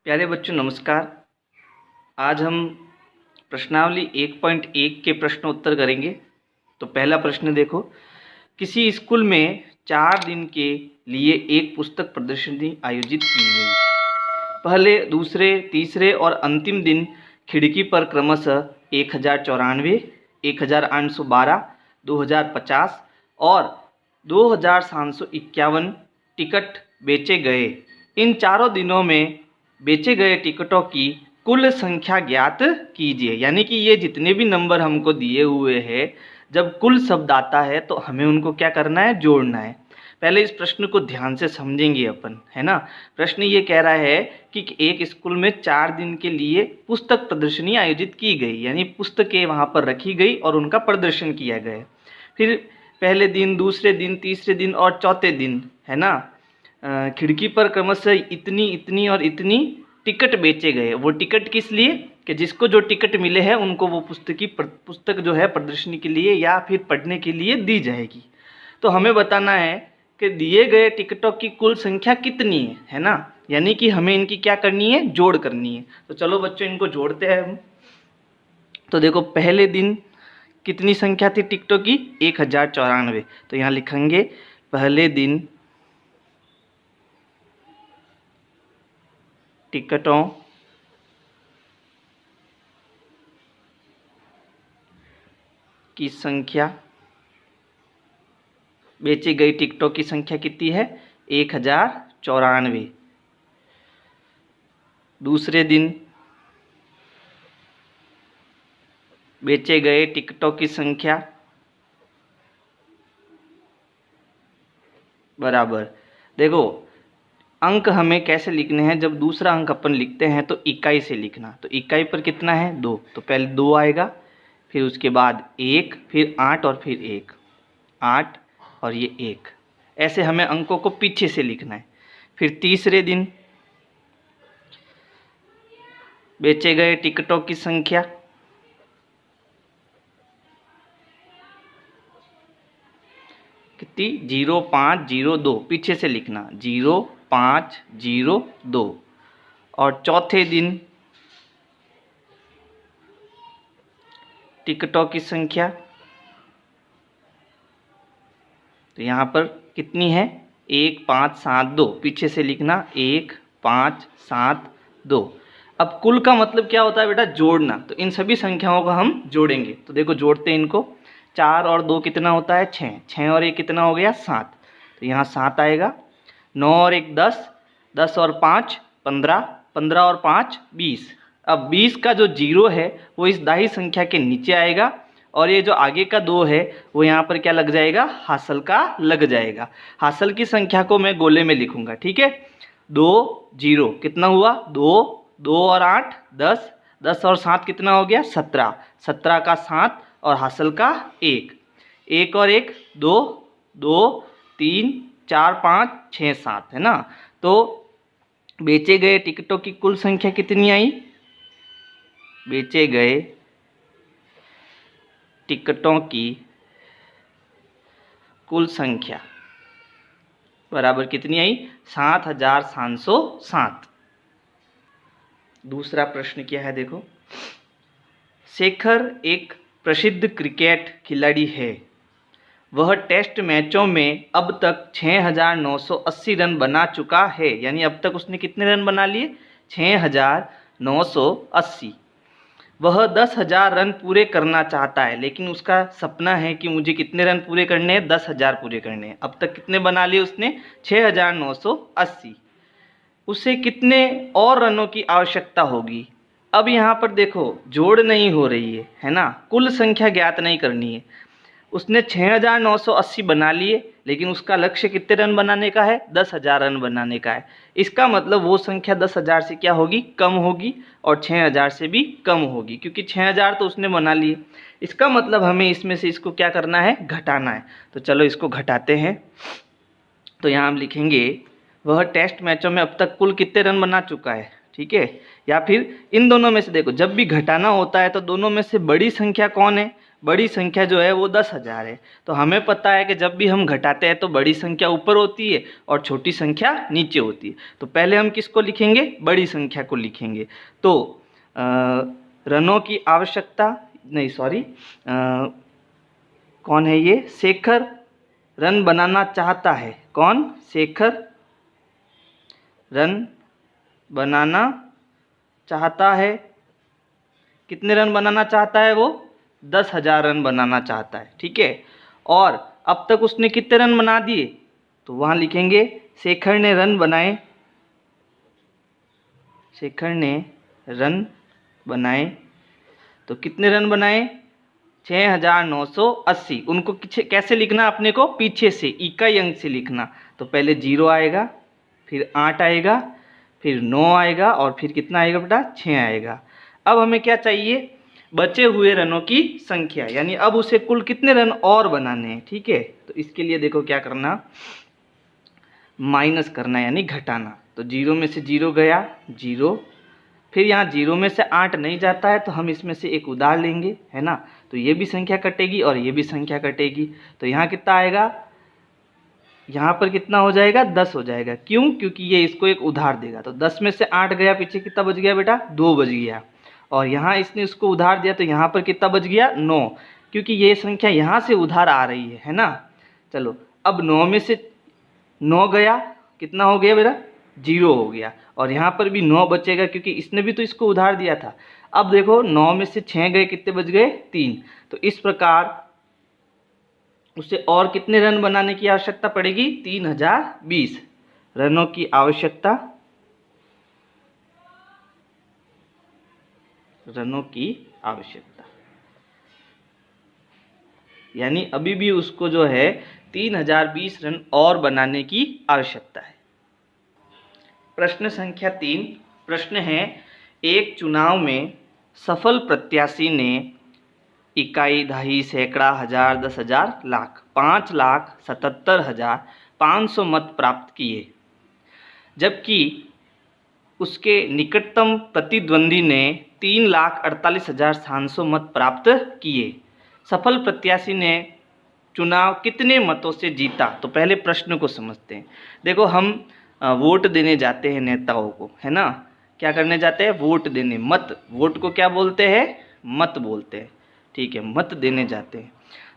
प्यारे बच्चों नमस्कार। आज हम प्रश्नावली 1.1 के प्रश्न उत्तर करेंगे। तो पहला प्रश्न देखो, किसी स्कूल में 4 दिन के लिए एक पुस्तक प्रदर्शनी आयोजित की गई। पहले, दूसरे, तीसरे और अंतिम दिन खिड़की पर क्रमशः 1094, 1812, 2050 और 2751 टिकट बेचे गए। इन चारों दिनों में बेचे गए टिकटों की कुल संख्या ज्ञात कीजिए। यानी कि ये जितने भी नंबर हमको दिए हुए हैं, जब कुल शब्द आता है तो हमें उनको क्या करना है, जोड़ना है। पहले इस प्रश्न को ध्यान से समझेंगे अपन, है ना। प्रश्न ये कह रहा है कि एक स्कूल में 4 दिन के लिए पुस्तक प्रदर्शनी आयोजित की गई, यानी पुस्तकें वहाँ पर रखी गई और उनका प्रदर्शन किया गया। फिर पहले दिन, दूसरे दिन, तीसरे दिन और चौथे दिन, है ना, खिड़की पर क्रमशः इतनी इतनी और इतनी टिकट बेचे गए। वो टिकट किस लिए, कि जिसको जो टिकट मिले हैं उनको वो पुस्तक जो है प्रदर्शनी के लिए या फिर पढ़ने के लिए दी जाएगी। तो हमें बताना है कि दिए गए टिकटों की कुल संख्या कितनी है ना। यानी कि हमें इनकी क्या करनी है, जोड़ करनी है। तो चलो बच्चों इनको जोड़ते हैं हम। तो देखो, पहले दिन कितनी संख्या थी टिकटों की, 1094। तो यहाँ लिखेंगे पहले दिन टिकटों की संख्या, बेची गई टिकटों की संख्या कितनी है, 1094। दूसरे दिन बेचे गए टिकटों की संख्या बराबर, देखो अंक हमें कैसे लिखने हैं, जब दूसरा अंक अपन लिखते हैं तो इकाई से लिखना। तो इकाई पर कितना है, 2, तो पहले 2 आएगा, फिर उसके बाद 1, फिर 8 और फिर 1, 8 और ये 1। ऐसे हमें अंकों को पीछे से लिखना है। फिर तीसरे दिन बेचे गए टिकटों की संख्या कितनी, 0502, पीछे से लिखना 0502। और चौथे दिन टिकटों की संख्या, तो यहाँ पर कितनी है, 1572, पीछे से लिखना 1572। अब कुल का मतलब क्या होता है बेटा, जोड़ना। तो इन सभी संख्याओं को हम जोड़ेंगे। तो देखो जोड़ते हैं इनको। 4 और 2 कितना होता है, 6, 6 और 1 कितना हो गया, 7। तो यहाँ 7 आएगा। 9 और 1 10, 10 और 5 15, 15 और 5 20। अब 20 का जो 0 है वो इस दाही संख्या के नीचे आएगा, और ये जो आगे का 2 है वो यहाँ पर क्या लग जाएगा, हासल का लग जाएगा। हासल की संख्या को मैं गोले में लिखूंगा, ठीक है। 2 0 कितना हुआ, 2, 2 और 8 10, 10 और 7 कितना हो गया, 17, 17 का 7 और हासल का 1, 1 और 1 2, 2 3 4 5 6 7, है ना। तो बेचे गए टिकटों की कुल संख्या कितनी आई, बेचे गए टिकटों की कुल संख्या बराबर कितनी आई, 7707। दूसरा प्रश्न क्या है, देखो। शेखर एक प्रसिद्ध क्रिकेट खिलाड़ी है। वह टेस्ट मैचों में अब तक 6980 रन बना चुका है। यानी अब तक उसने कितने रन बना लिए, 6980। वह 10,000 रन पूरे करना चाहता है, लेकिन उसका सपना है कि मुझे कितने रन पूरे करने हैं, 10,000 पूरे करने हैं। अब तक कितने बना लिए उसने, 6980। उसे कितने और रनों की आवश्यकता होगी। अब यहाँ पर देखो जोड़ नहीं हो रही है ना, कुल संख्या ज्ञात नहीं करनी है। उसने 6980 बना लिए, लेकिन उसका लक्ष्य कितने रन बनाने का है, 10,000 रन बनाने का है। इसका मतलब वो संख्या 10,000 से क्या होगी, कम होगी, और 6,000 से भी कम होगी, क्योंकि 6,000 तो उसने बना लिए। इसका मतलब हमें इसमें से इसको क्या करना है, घटाना है। तो चलो इसको घटाते हैं। तो यहाँ हम लिखेंगे वह टेस्ट मैचों में अब तक कुल कितने रन बना चुका है, ठीक है। या फिर इन दोनों में से देखो, जब भी घटाना होता है तो दोनों में से बड़ी संख्या कौन है, बड़ी संख्या जो है वो 10,000 है। तो हमें पता है कि जब भी हम घटाते हैं तो बड़ी संख्या ऊपर होती है और छोटी संख्या नीचे होती है। तो पहले हम किसको लिखेंगे, बड़ी संख्या को लिखेंगे। तो रनों की आवश्यकता नहीं, सॉरी, कौन है ये, शेखर रन बनाना चाहता है। कौन, शेखर रन बनाना चाहता है। कितने रन बनाना चाहता है वो, 10,000 रन बनाना चाहता है, ठीक है। और अब तक उसने कितने रन बना दिए, तो वहाँ लिखेंगे शेखर ने रन बनाए, शेखर ने रन बनाए। तो कितने रन बनाए, 6,980। उनको कैसे लिखना, अपने को पीछे से इकाई अंक से लिखना। तो पहले 0 आएगा, फिर 8 आएगा, फिर 9 आएगा और फिर कितना आएगा बेटा, 6 आएगा। अब हमें क्या चाहिए, बचे हुए रनों की संख्या, यानी अब उसे कुल कितने रन और बनाने हैं, ठीक है। तो इसके लिए देखो क्या करना, माइनस करना यानी घटाना। तो 0 में से 0 गया, 0, फिर यहाँ 0 में से 8 नहीं जाता है तो हम इसमें से एक उधार लेंगे, है ना। तो ये भी संख्या कटेगी और ये भी संख्या कटेगी। तो यहाँ कितना आएगा, यहाँ पर कितना हो जाएगा, 10 हो जाएगा। क्यों, क्योंकि ये इसको एक उधार देगा। तो 10 में से 8 गया, पीछे कितना बच गया बेटा, 2 बच गया। और यहाँ इसने उसको उधार दिया तो यहाँ पर कितना बच गया, 9, क्योंकि ये संख्या यहाँ से उधार आ रही है ना। चलो अब 9 में से 9 गया, कितना हो गया बेटा, 0 हो गया। और यहाँ पर भी 9 बचेगा क्योंकि इसने भी तो इसको उधार दिया था। अब देखो 9 में से 6 गए, कितने बच गए, 3। तो इस प्रकार उसे और कितने रन बनाने की आवश्यकता पड़ेगी, 3020 रनों की आवश्यकता, रनों की आवश्यकता। यानी अभी भी उसको जो है 3020 रन और बनाने की आवश्यकता है। प्रश्न संख्या 3 प्रश्न है, एक चुनाव में सफल प्रत्याशी ने इकाई, दहाई, सैकड़ा, हजार, 10,000, लाख, 5,77,500 मत प्राप्त किए, जबकि उसके निकटतम प्रतिद्वंदी ने 3,48,700 मत प्राप्त किए। सफल प्रत्याशी ने चुनाव कितने मतों से जीता। तो पहले प्रश्न को समझते हैं। देखो हम वोट देने जाते हैं नेताओं को, है ना। क्या करने जाते हैं, वोट देने, मत, वोट को क्या बोलते हैं, मत बोलते हैं, ठीक है, मत देने जाते हैं।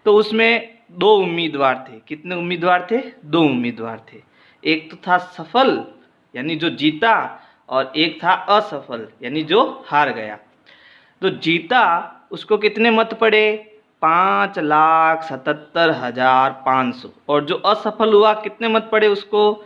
तो उसमें 2 उम्मीदवार थे। कितने उम्मीदवार थे, 2 उम्मीदवार थे। एक तो था सफल यानी जो जीता, और एक था असफल यानी जो हार गया। तो जीता उसको कितने मत पड़े, 5,77,500। और जो असफल हुआ कितने मत पड़े उसको,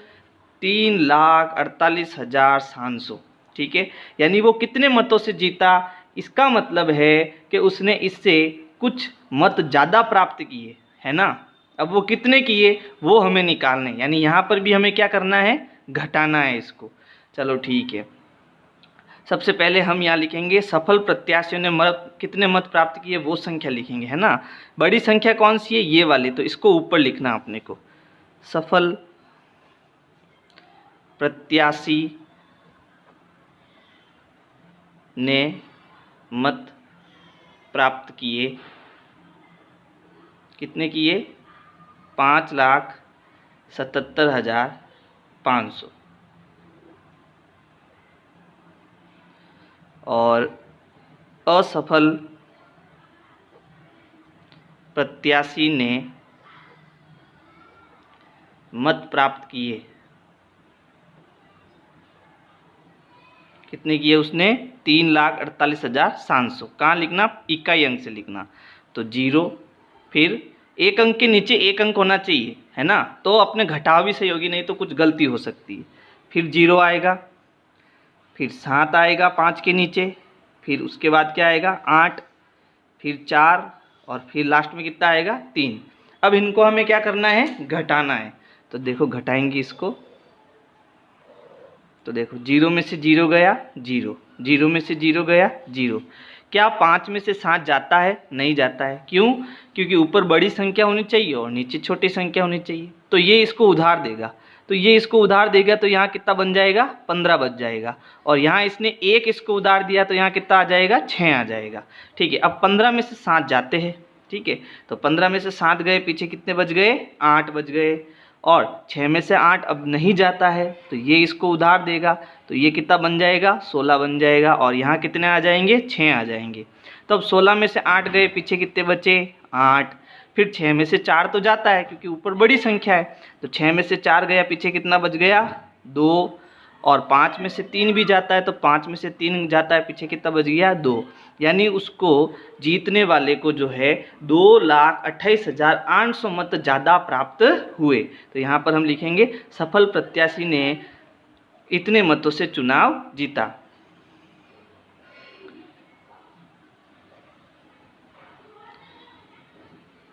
3,48,700, ठीक है। यानी वो कितने मतों से जीता, इसका मतलब है कि उसने इससे कुछ मत ज़्यादा प्राप्त किए, है ना। अब वो कितने किए वो हमें निकालने, यानी यहाँ पर भी हमें क्या करना है, घटाना है इसको। चलो ठीक है, सबसे पहले हम यहाँ लिखेंगे सफल प्रत्याशियों ने कितने मत प्राप्त किए, वो संख्या लिखेंगे, है ना। बड़ी संख्या कौन सी है, ये वाली, तो इसको ऊपर लिखना अपने को। सफल प्रत्याशी ने मत प्राप्त किए, कितने किए, 5,77,500। और असफल प्रत्याशी ने मत प्राप्त किए, कितने किए उसने, 3,48,700। कहाँ लिखना, इकाई अंक से लिखना। तो 0, फिर एक अंक के नीचे एक अंक होना चाहिए, है ना, तो अपने घटाव भी सही होगी, नहीं तो कुछ गलती हो सकती है। फिर 0 आएगा, फिर 7 आएगा 5 के नीचे, फिर उसके बाद क्या आएगा, 8, फिर 4, और फिर लास्ट में कितना आएगा, 3। अब इनको हमें क्या करना है, घटाना है। तो देखो घटाएंगे इसको। तो देखो 0 में से 0 गया, 0, 0 में से 0 गया, 0। क्या 5 में से 7 जाता है, नहीं जाता है। क्यों, क्योंकि ऊपर बड़ी संख्या होनी चाहिए और नीचे छोटी संख्या होनी चाहिए। तो ये इसको उधार देगा, तो ये इसको उधार देगा, तो यहाँ कितना बन जाएगा, 15 बच जाएगा। और यहाँ इसने 1 इसको उधार दिया तो यहाँ कितना आ जाएगा, 6 आ जाएगा, ठीक है। अब 15 में से 7 जाते हैं, ठीक है। तो 15 में से 7 गए, पीछे कितने बच गए? 8 बच गए। और 6 में से 8 अब नहीं जाता है तो ये इसको उधार देगा, तो ये कितना बन जाएगा? 16 बन जाएगा। और यहाँ कितने आ जाएंगे? 6 आ जाएंगे। तो अब 16 में से 8 गए, पीछे कितने बचे? 8। फिर 6 में से 4 तो जाता है क्योंकि ऊपर बड़ी संख्या है, तो 6 में से 4 गया, पीछे कितना बच गया? 2। और 5 में से 3 भी जाता है, तो 5 में से 3 जाता है, पीछे कितना बच गया? 2। यानी उसको जीतने वाले को जो है 2,28,800 मत ज़्यादा प्राप्त हुए। तो यहाँ पर हम लिखेंगे सफल प्रत्याशी ने इतने मतों से चुनाव जीता।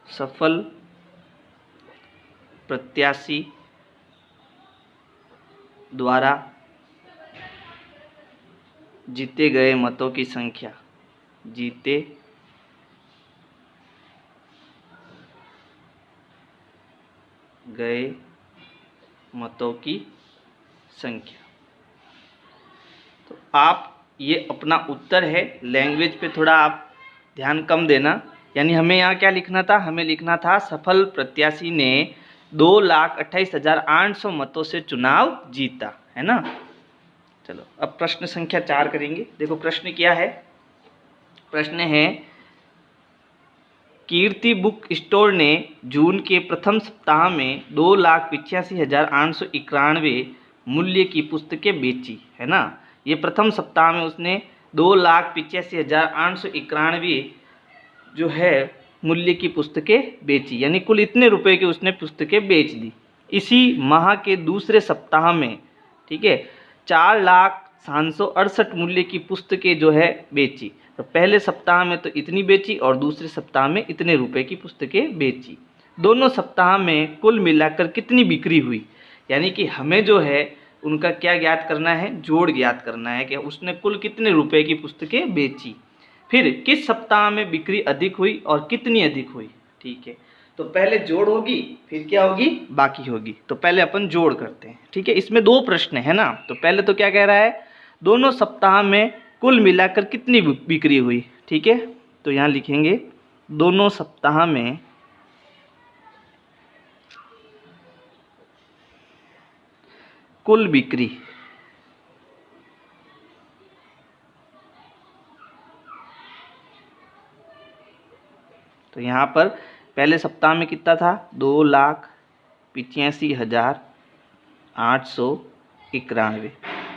सफल प्रत्याशी द्वारा जीते गए मतों की संख्या, जीते गए मतों की संख्या। तो आप ये अपना उत्तर है, लैंग्वेज पे थोड़ा आप ध्यान कम देना। यानी हमें यहाँ क्या लिखना था? हमें लिखना था सफल प्रत्याशी ने 2,28,800 मतों से चुनाव जीता, है ना। चलो अब प्रश्न संख्या 4 करेंगे। देखो प्रश्न क्या है? प्रश्न है कीर्ति बुक स्टोर ने जून के प्रथम सप्ताह में 2,85,891 मूल्य की पुस्तकें बेची, है ना। ये प्रथम सप्ताह में उसने 2,85,891 जो है मूल्य की पुस्तकें बेची, यानी कुल इतने रुपए की उसने पुस्तकें बेच दी। इसी माह के दूसरे सप्ताह में, ठीक है, 4,768 मूल्य की पुस्तकें जो है बेची। तो पहले सप्ताह में तो इतनी बेची और दूसरे सप्ताह में इतने रुपए की पुस्तकें बेची। दोनों सप्ताह में कुल मिलाकर कितनी बिक्री हुई? यानी कि हमें जो है उनका क्या ज्ञात करना है? जोड़ ज्ञात करना है कि उसने कुल कितने रुपए की पुस्तकें बेची। फिर किस सप्ताह में बिक्री अधिक हुई और कितनी अधिक हुई? ठीक है, तो पहले जोड़ होगी, फिर क्या होगी? बाकी होगी। तो पहले अपन जोड़ करते हैं, ठीक है। इसमें 2 प्रश्न है ना। तो पहले तो क्या कह रहा है? दोनों सप्ताह में कुल मिलाकर कितनी बिक्री हुई, ठीक है। तो यहाँ लिखेंगे दोनों सप्ताह में कुल बिक्री, तो यहाँ पर पहले सप्ताह में कितना था? 2,85,891।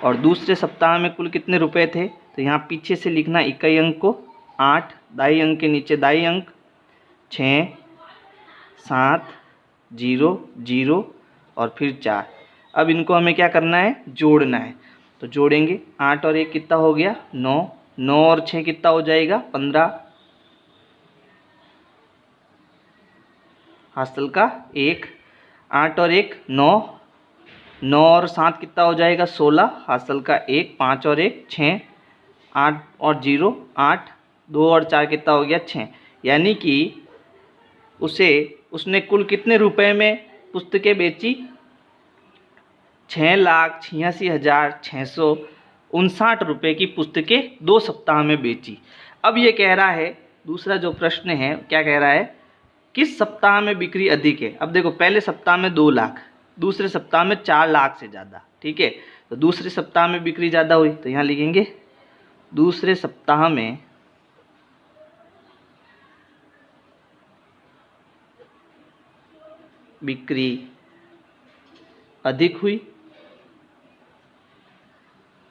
और दूसरे सप्ताह में कुल कितने रुपए थे? तो यहाँ पीछे से लिखना इकाई अंक को 8, दाई अंक के नीचे दाई अंक 6, 7, 0, 0 और फिर 4। अब इनको हमें क्या करना है? जोड़ना है। तो जोड़ेंगे, 8 और 1 कितना हो गया? 9, 9 और 6 कितना हो जाएगा? 15, हासिल का 1, 8 और 1 9, 9 और 7 कितना हो जाएगा? 16, हासिल का 1, 5 और 1 6, 8 और 0 8, 2 और 4 कितना हो गया? 6। यानी कि उसने कुल कितने रुपए में पुस्तकें बेची? 6,86,659 रुपये की पुस्तकें 2 सप्ताह में बेची। अब ये कह रहा है, दूसरा जो प्रश्न है क्या कह रहा है? किस सप्ताह में बिक्री अधिक है? अब देखो पहले सप्ताह में 2 लाख, दूसरे सप्ताह में 4 लाख से ज़्यादा, ठीक है। तो दूसरे सप्ताह में बिक्री ज़्यादा हुई, तो यहाँ लिखेंगे दूसरे सप्ताह में बिक्री अधिक हुई,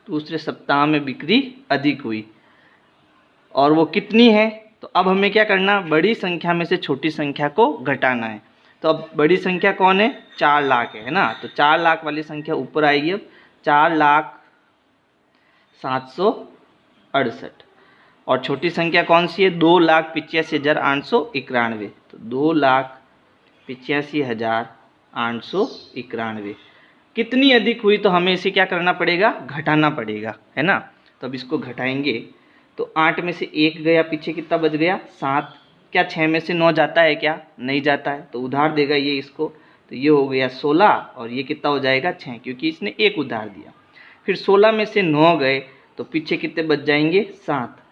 दूसरे सप्ताह में बिक्री अधिक हुई। और वो कितनी है? तो अब हमें क्या करना? बड़ी संख्या में से छोटी संख्या को घटाना है। तो अब बड़ी संख्या कौन है? 4 लाख है ना। तो 4 लाख वाली संख्या ऊपर आएगी। अब 4,768 और छोटी संख्या कौन सी है? 2,85,891। तो 2,85,891 कितनी अधिक हुई? तो हमें इसे क्या करना पड़ेगा? घटाना पड़ेगा, है ना। तो अब इसको घटाएंगे तो 8 में से 1 गया, पीछे कितना बच गया? 7। क्या 6 में से 9 जाता है क्या? नहीं जाता है, तो उधार देगा ये इसको। तो ये हो गया 16 और ये कितना हो जाएगा? 6, क्योंकि इसने 1 उधार दिया। फिर 16 में से 9 गए तो पीछे कितने बच जाएंगे? 7।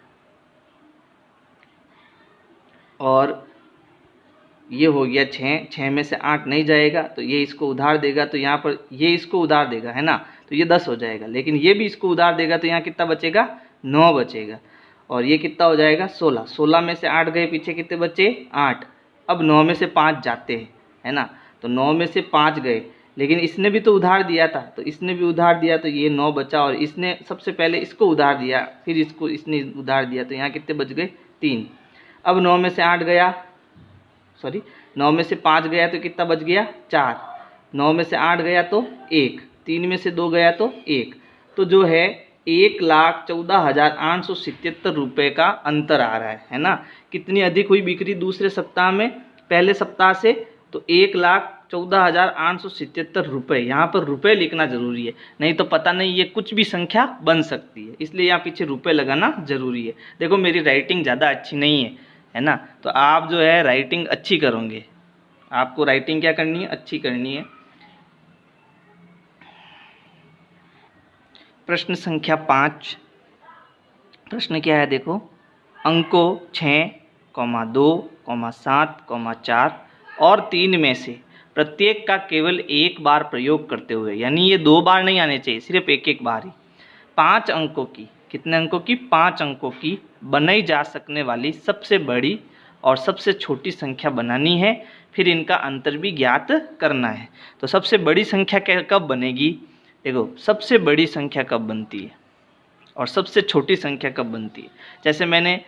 और ये हो गया 6, 6 में से 8 नहीं जाएगा तो ये इसको उधार देगा, तो यहाँ पर ये इसको उधार देगा, है ना, तो ये 10 हो जाएगा। लेकिन ये भी इसको उधार देगा तो यहाँ कितना बचेगा, 9 बचेगा। और ये कितना हो जाएगा, 16, 16 में से 8 गए, पीछे कितने बचे, 8। अब 9 में से 5 जाते हैं, है ना, तो 9 में से 5 गए, लेकिन इसने भी तो उधार दिया था, तो इसने भी उधार दिया तो ये 9 बचा, और इसने सबसे पहले इसको उधार दिया, फिर इसको इसने उधार दिया, तो यहाँ कितने बच गए, 3। अब 9 में से 8 गया, 9 में से 5 गया तो कितना बच गया, 4। 9 में से 8 गया तो 1, 3 में से 2 गया तो 1, तो जो है 1,14,877 रुपये का अंतर आ रहा है ना। कितनी अधिक हुई बिक्री दूसरे सप्ताह में पहले सप्ताह से, तो 1,14,877 रुपये। यहाँ पर रुपये लिखना जरूरी है, नहीं तो पता नहीं ये कुछ भी संख्या बन सकती है, इसलिए यहाँ पीछे रुपये लगाना जरूरी है। देखो मेरी राइटिंग ज़्यादा अच्छी नहीं है ना, तो आप जो है राइटिंग अच्छी करोगे, आपको राइटिंग क्या करनी है, अच्छी करनी है। प्रश्न संख्या 5, प्रश्न क्या है देखो, अंकों 6, 2, 7, 4 और 3 में से प्रत्येक का केवल एक बार प्रयोग करते हुए, यानी ये 2 बार नहीं आने चाहिए, सिर्फ एक बार ही, 5 अंकों की, कितने अंकों की, 5 अंकों की बनाई जा सकने वाली सबसे बड़ी और सबसे छोटी संख्या बनानी है, फिर इनका अंतर भी ज्ञात करना है। तो सबसे बड़ी संख्या कब बनेगी, देखो सबसे बड़ी संख्या कब बनती है और सबसे छोटी संख्या कब बनती है। जैसे मैंने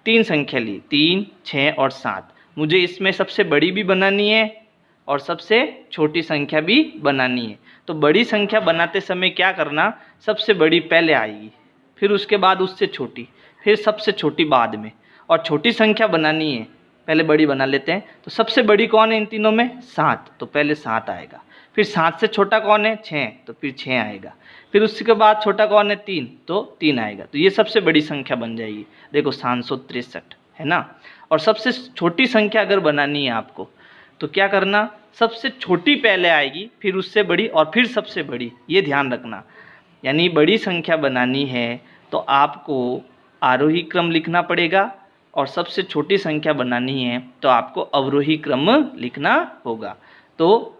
3 संख्या ली, 3, 6 और 7, मुझे इसमें सबसे बड़ी भी बनानी है और सबसे छोटी संख्या भी बनानी है। तो बड़ी संख्या बनाते समय क्या करना, सबसे बड़ी पहले आएगी, फिर उसके बाद उससे छोटी, फिर सबसे छोटी बाद में, और छोटी संख्या बनानी है पहले बड़ी बना लेते हैं। तो सबसे बड़ी कौन है इन तीनों में, 7, तो पहले 7 आएगा, फिर 7 से छोटा कौन है, 6, तो फिर 6 आएगा, फिर उसके बाद छोटा कौन है, 3, तो 3 आएगा, तो ये सबसे बड़ी संख्या बन जाएगी। देखो 763 है ना। और सबसे छोटी संख्या अगर बनानी है आपको तो क्या करना, सबसे छोटी पहले आएगी, फिर उससे बड़ी और फिर सबसे बड़ी, ये ध्यान रखना। यानी बड़ी संख्या बनानी है तो आपको आरोही क्रम लिखना पड़ेगा, और सबसे छोटी संख्या बनानी है तो आपको अवरोही क्रम लिखना होगा। तो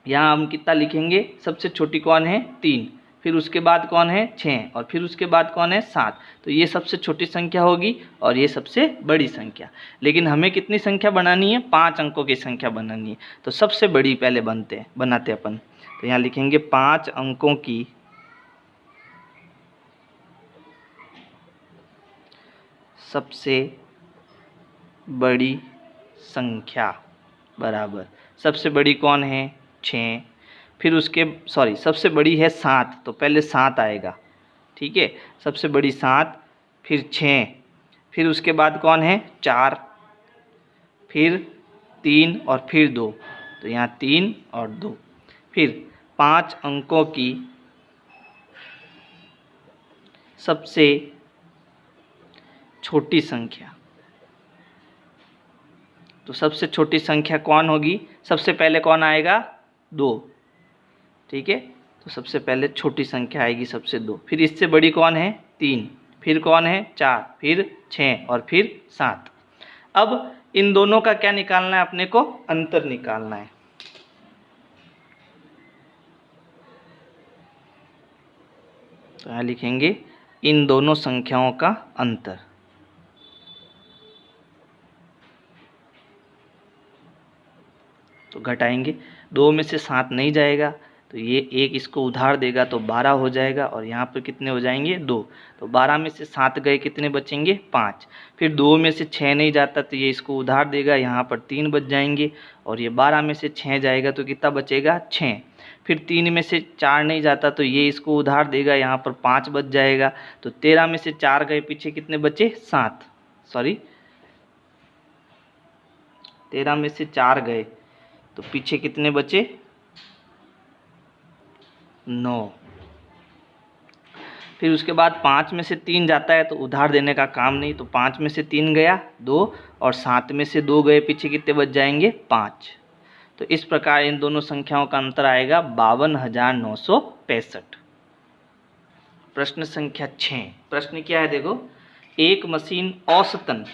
यहाँ हम कितना लिखेंगे, सबसे छोटी कौन है, 3, फिर उसके बाद कौन है, 6, और फिर उसके बाद कौन है, 7, तो ये सबसे छोटी संख्या होगी और ये सबसे बड़ी संख्या। लेकिन हमें कितनी संख्या बनानी है, 5 अंकों की संख्या बनानी है, तो सबसे बड़ी पहले बनाते अपन। तो यहाँ लिखेंगे 5 अंकों की सबसे बड़ी संख्या बराबर, सबसे बड़ी कौन है, 6, फिर उसके सबसे बड़ी है 7, तो पहले 7 आएगा, ठीक है, सबसे बड़ी 7, फिर 6, फिर उसके बाद कौन है, 4, फिर 3 और फिर 2, तो यहाँ 3 और 2, फिर 5 अंकों की सबसे छोटी संख्या। तो सबसे छोटी संख्या कौन होगी, सबसे पहले कौन आएगा, 2, ठीक है, तो सबसे पहले छोटी संख्या आएगी सबसे 2, फिर इससे बड़ी कौन है, 3, फिर कौन है, 4, फिर 6 और फिर 7। अब इन दोनों का क्या निकालना है, अपने को अंतर निकालना है। तो यहाँ लिखेंगे इन दोनों संख्याओं का अंतर। तो घटाएंगे, 2 में से 7 नहीं जाएगा, तो ये 1 इसको उधार देगा तो 12 हो जाएगा, और यहाँ पर कितने हो जाएंगे, 2, तो 12 में से 7 गए, कितने बचेंगे, 5, फिर 2 में से 6 नहीं जाता तो ये इसको उधार देगा, यहाँ पर 3 बच जाएंगे, और ये 12 में से 6 जाएगा तो कितना बचेगा, 6, फिर 3 में से 4 नहीं जाता तो ये इसको उधार देगा, यहाँ पर 5 बच जाएगा, तो 13 में से 4 गए, पीछे कितने बचे, 7, 13 में से 4 गए तो पीछे कितने बचे, 9, फिर उसके बाद 5 में से 3 जाता है तो उधार देने का काम नहीं, तो 5 में से 3 गया 2, और 7 में से 2 गए, पीछे कितने बच जाएंगे, 5। तो इस प्रकार इन दोनों संख्याओं का अंतर आएगा 52,965। प्रश्न संख्या 6, प्रश्न क्या है देखो, एक मशीन औसतन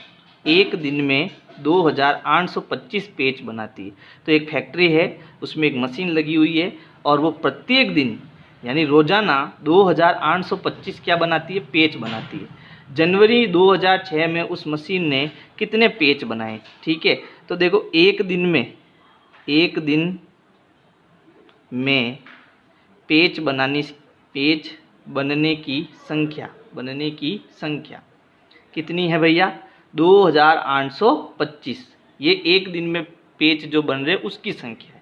एक दिन में 2825 पेच बनाती है। तो एक फैक्ट्री है, उसमें एक मशीन लगी हुई है और वो प्रत्येक दिन यानी रोज़ाना 2825 क्या बनाती है, पेच बनाती है। जनवरी 2006 में उस मशीन ने कितने पेच बनाए, ठीक है। तो देखो एक दिन में पेच बनने की संख्या कितनी है भैया, 2825। ये एक दिन में पेच जो बन रहे उसकी संख्या है।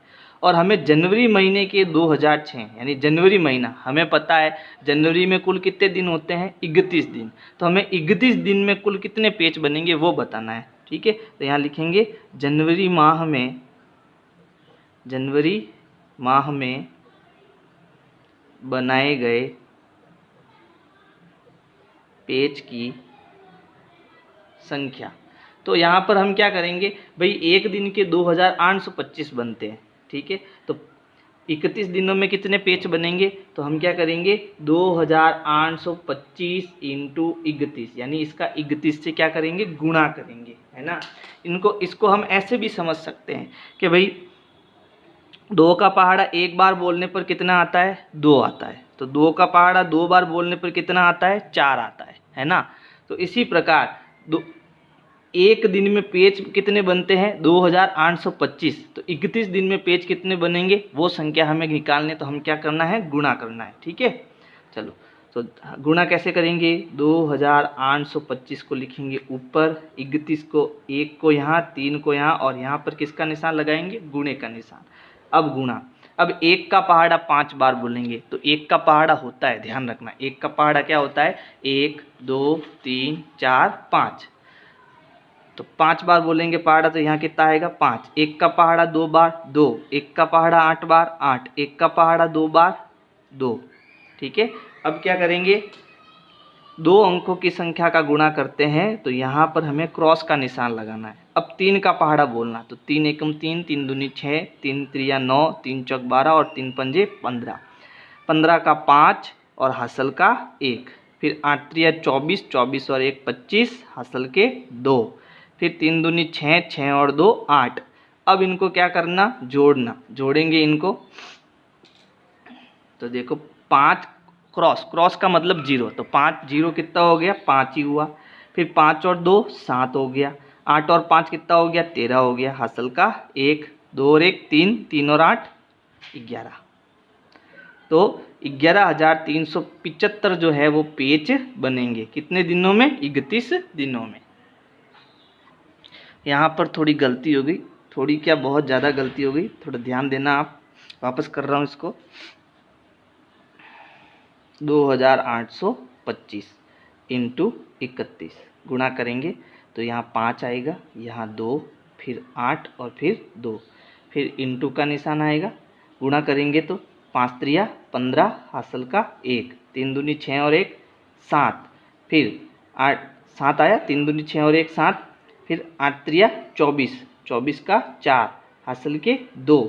और हमें जनवरी महीने के 2006 यानी जनवरी महीना, हमें पता है जनवरी में कुल कितने दिन होते हैं, 31 दिन। तो हमें 31 दिन में कुल कितने पेच बनेंगे वो बताना है, ठीक है। तो यहाँ लिखेंगे जनवरी माह में बनाए गए पेच की संख्या। तो यहाँ पर हम क्या करेंगे भाई, एक दिन के 2825 बनते हैं, ठीक है। तो 31 दिनों में कितने पेच बनेंगे, तो हम क्या करेंगे 2825 इंटू 31, यानी इसका 31 से क्या करेंगे, गुणा करेंगे, है ना। इसको हम ऐसे भी समझ सकते हैं कि भाई 2 का पहाड़ा एक बार बोलने पर कितना आता है, 2 आता है। तो 2 का पहाड़ा 2 बार बोलने पर कितना आता है, 4 आता है ना। तो इसी प्रकार एक दिन में पेज कितने बनते हैं, 2825। तो 31 दिन में पेज कितने बनेंगे वो संख्या हमें निकालने, तो हम क्या करना है, गुणा करना है, ठीक है। चलो तो गुणा कैसे करेंगे, 2825 को लिखेंगे ऊपर, 31 को, 1 को यहाँ, 3 को यहाँ, और यहाँ पर किसका निशान लगाएंगे, गुणे का निशान। अब गुणा, अब 1 का पहाड़ा 5 बार बोलेंगे। तो 1 का पहाड़ा होता है, ध्यान रखना, 1 का पहाड़ा क्या होता है, 1 2 3 4 5। तो 5 बार बोलेंगे पहाड़ा, तो यहाँ कितना आएगा 5। 1 का पहाड़ा 2 बार 2, 1 का पहाड़ा 8 बार 8, 1 का पहाड़ा 2 बार 2, ठीक है। अब क्या करेंगे, 2 अंकों की संख्या का गुणा करते हैं, तो यहाँ पर हमें क्रॉस का निशान लगाना है। अब 3 का पहाड़ा बोलना, तो 3 एकम 3, 3 दूनी 6, 3 त्रिया 9, 3 चौक 12 और 3 पंजे 15। 15 का 5 और हासिल का 1, फिर 8 त्रिया 24, 24 और 1 25, हासिल के 2, फिर 3 दूनी 6, 6 और 2 8। अब इनको क्या करना, जोड़ना, जोड़ेंगे इनको। तो देखो 5 क्रॉस का मतलब 0, तो 5 0 कितना हो गया, 5 ही हुआ। फिर 5 और 2 7 हो गया, 8 और 5 कितना हो गया, 13 हो गया, हासिल का 1, 2 और 1 3, 3 और 8 11। तो 11,375 जो है वो पेच बनेंगे, कितने दिनों में, 31 दिनों में। यहाँ पर थोड़ी गलती हो गई, थोड़ी क्या बहुत ज़्यादा गलती हो गई, थोड़ा ध्यान देना आप। वापस कर रहा हूँ इसको, 2825 इंटू 31 गुणा करेंगे, तो यहाँ 5 आएगा, यहाँ 2, फिर 8 और फिर 2, फिर इंटू का निशान आएगा। गुणा करेंगे तो 5 त्रिया 15, हासिल का 1, 3 दूनी 6 और 1 7, फिर 8 7 आया, 3 दूनी 6 और 1 7, फिर 8 त्रिया 24, 24 का 4, हासिल के 2,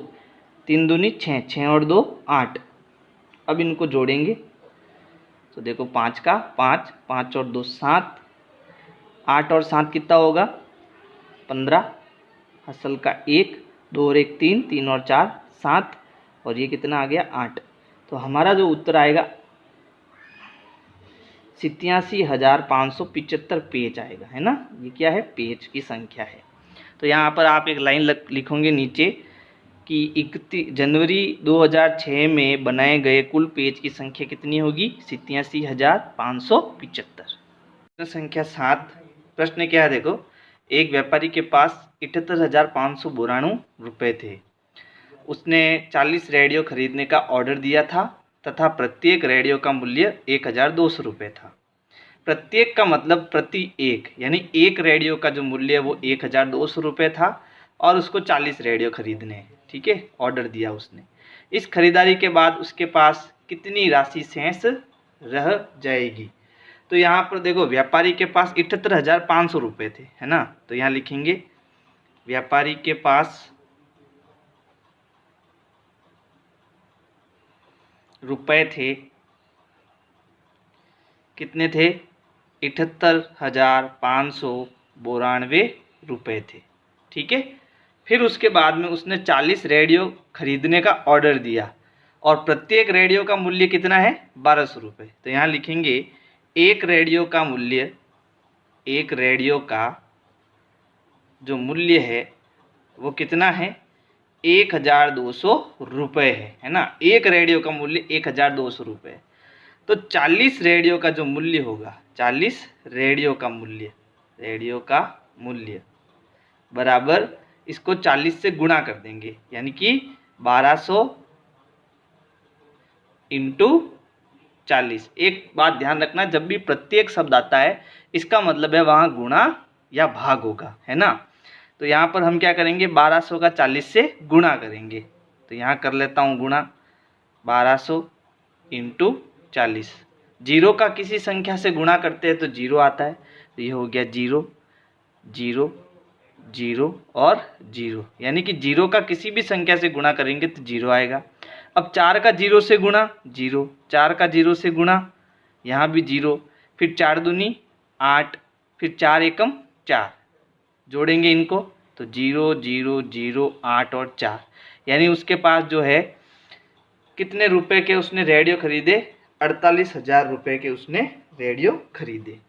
3 दूनी 6, 6 और 2 8। अब इनको जोड़ेंगे, तो देखो 5 का 5, 5 और 2 7, 8 और 7 कितना होगा 15, हासिल का 1, 2 और 1 3, 3 और 4 7, और ये कितना आ गया 8। तो हमारा जो उत्तर आएगा 87,575 पेज आएगा, है ना। ये क्या है, पेज की संख्या है। तो यहाँ पर आप एक लाइन लिखोगे नीचे कि 31 जनवरी 2006 में बनाए गए कुल पेज की संख्या कितनी होगी, 87,575। संख्या 7, प्रश्न क्या है देखो, एक व्यापारी के पास 78,592 रुपये थे। उसने 40 रेडियो खरीदने का ऑर्डर दिया था तथा प्रत्येक रेडियो का मूल्य 1,200 रुपये था। प्रत्येक का मतलब प्रति एक, यानी एक रेडियो का जो मूल्य है वो 1,200 रुपये था और उसको 40 रेडियो खरीदने हैं, ठीक है, ऑर्डर दिया उसने। इस खरीदारी के बाद उसके पास कितनी राशि शेष रह जाएगी। तो यहाँ पर देखो व्यापारी के पास 78,500 रुपये थे, है ना। तो यहाँ लिखेंगे व्यापारी के पास रुपए थे, कितने थे, 78,500 रुपये थे। ठीक है। फिर उसके बाद में उसने 40 रेडियो खरीदने का ऑर्डर दिया और प्रत्येक रेडियो का मूल्य कितना है? 1200 रुपये। तो यहाँ लिखेंगे एक रेडियो का मूल्य, एक रेडियो का जो मूल्य है वो कितना है? 1200 रुपये है ना। एक रेडियो का मूल्य 1200 रुपये। तो 40 रेडियो का जो मूल्य होगा, 40 रेडियो का मूल्य बराबर इसको 40 से गुणा कर देंगे, यानी कि 1200 इंटू 40। एक बात ध्यान रखना, जब भी प्रत्येक शब्द आता है इसका मतलब है वहाँ गुणा या भाग होगा, है ना। तो यहाँ पर हम क्या करेंगे? 1200 का 40 से गुणा करेंगे। तो यहाँ कर लेता हूँ गुणा, 1200 इंटू 40। जीरो का किसी संख्या से गुणा करते हैं तो जीरो आता है। तो ये हो गया 0 0 0 और 0, यानी कि जीरो का किसी भी संख्या से गुणा करेंगे तो 0 आएगा। अब 4 का 0 से गुणा 0, 4 का 0 से गुणा, यहाँ भी 0, फिर 4 दूनी 8, फिर 4 एकम 4, जोड़ेंगे इनको तो 0 0 0 8 और 4, यानी उसके पास जो है कितने रुपए के उसने रेडियो खरीदे? 48,000 रुपये के उसने रेडियो खरीदे।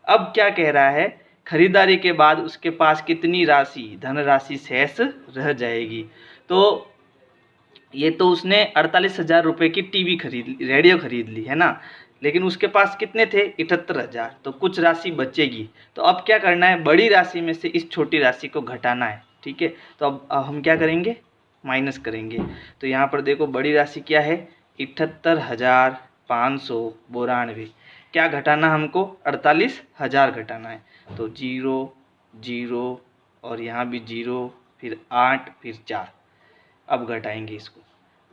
अब क्या कह रहा है? खरीदारी के बाद उसके पास कितनी राशि, धनराशि शेष रह जाएगी। तो ये तो उसने 48,000 रुपये की रेडियो खरीद ली, है ना, लेकिन उसके पास कितने थे? 78,000। तो कुछ राशि बचेगी। तो अब क्या करना है? बड़ी राशि में से इस छोटी राशि को घटाना है। ठीक है। तो अब हम क्या करेंगे? माइनस करेंगे। तो यहाँ पर देखो बड़ी राशि क्या है? 78,592। क्या घटाना हमको? 48,000 घटाना है। तो 0 0 और यहाँ भी 0, फिर 8, फिर 4। अब घटाएंगे इसको।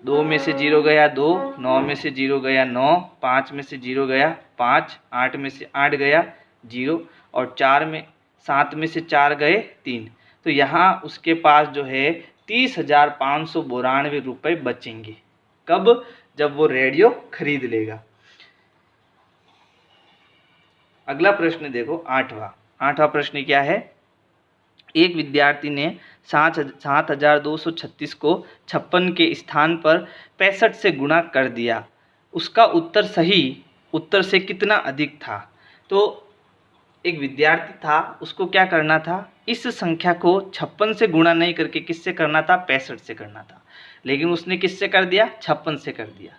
2 में से 0 गया 2, 9 में से 0 गया 9, 5 में से 0 गया 5, 8 में से 8 गया 0 और 7 में से 4 गए 3। तो यहाँ उसके पास जो है 30,592 रुपये बचेंगे। कब? जब वो रेडियो खरीद लेगा। अगला प्रश्न देखो, आठवां प्रश्न क्या है? एक विद्यार्थी ने 7,236 को 56 के स्थान पर 65 से गुणा कर दिया। उसका उत्तर सही उत्तर से कितना अधिक था? तो एक विद्यार्थी था, उसको क्या करना था? इस संख्या को 56 से गुणा नहीं करके किससे करना था? 65 से करना था, लेकिन उसने किससे कर दिया? 56 से कर दिया।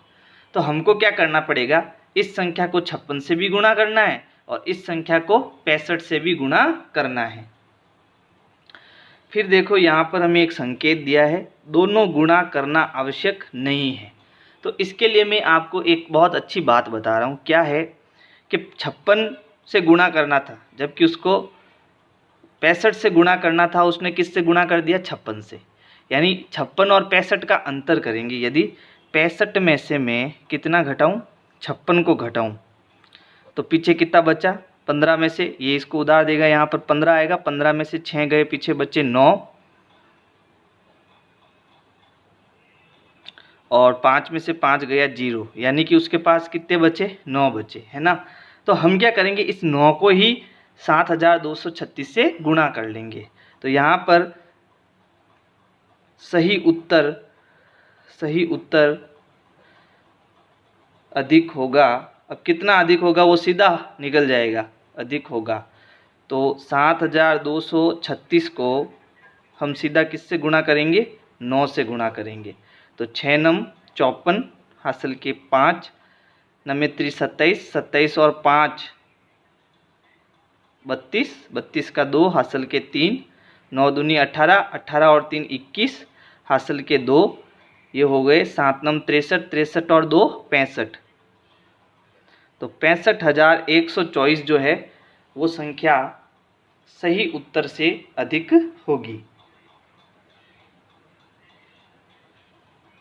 तो हमको क्या करना पड़ेगा? इस संख्या को 56 से भी गुणा करना है और इस संख्या को 65 से भी गुणा करना है। फिर देखो यहाँ पर हमें एक संकेत दिया है, दोनों गुणा करना आवश्यक नहीं है। तो इसके लिए मैं आपको एक बहुत अच्छी बात बता रहा हूँ। क्या है कि 56 से गुणा करना था, जबकि उसको 65 से गुणा करना था। उसने किससे गुणा कर दिया? 56 से। यानी 56 और 65 का अंतर करेंगे। यदि 65 में से मैं कितना घटाऊँ? 56 को घटाऊँ तो पीछे कितना बचा? 15 में से, ये इसको उधार देगा, यहाँ पर 15 आएगा। 15 में से 6 गए, पीछे बचे 9 और 5 में से 5 गया 0, यानी कि उसके पास कितने बचे? 9 बचे, है ना। तो हम क्या करेंगे? इस 9 को ही 7,236 से गुणा कर लेंगे। तो यहाँ पर सही उत्तर अधिक होगा। अब कितना अधिक होगा वो सीधा निकल जाएगा, अधिक होगा। तो 7,236 को हम सीधा किससे गुणा करेंगे? 9 से गुणा करेंगे। तो 6 नम 54 हासिल के 5, 9 3 27, 27 और 5 32, 32 का 2 हासिल के 3, 9 दूनी 18, 18 और 3 21 हासिल के 2, ये हो गए 7 नम 63, 63 और 2 65। तो 65,124 जो है वो संख्या सही उत्तर से अधिक होगी।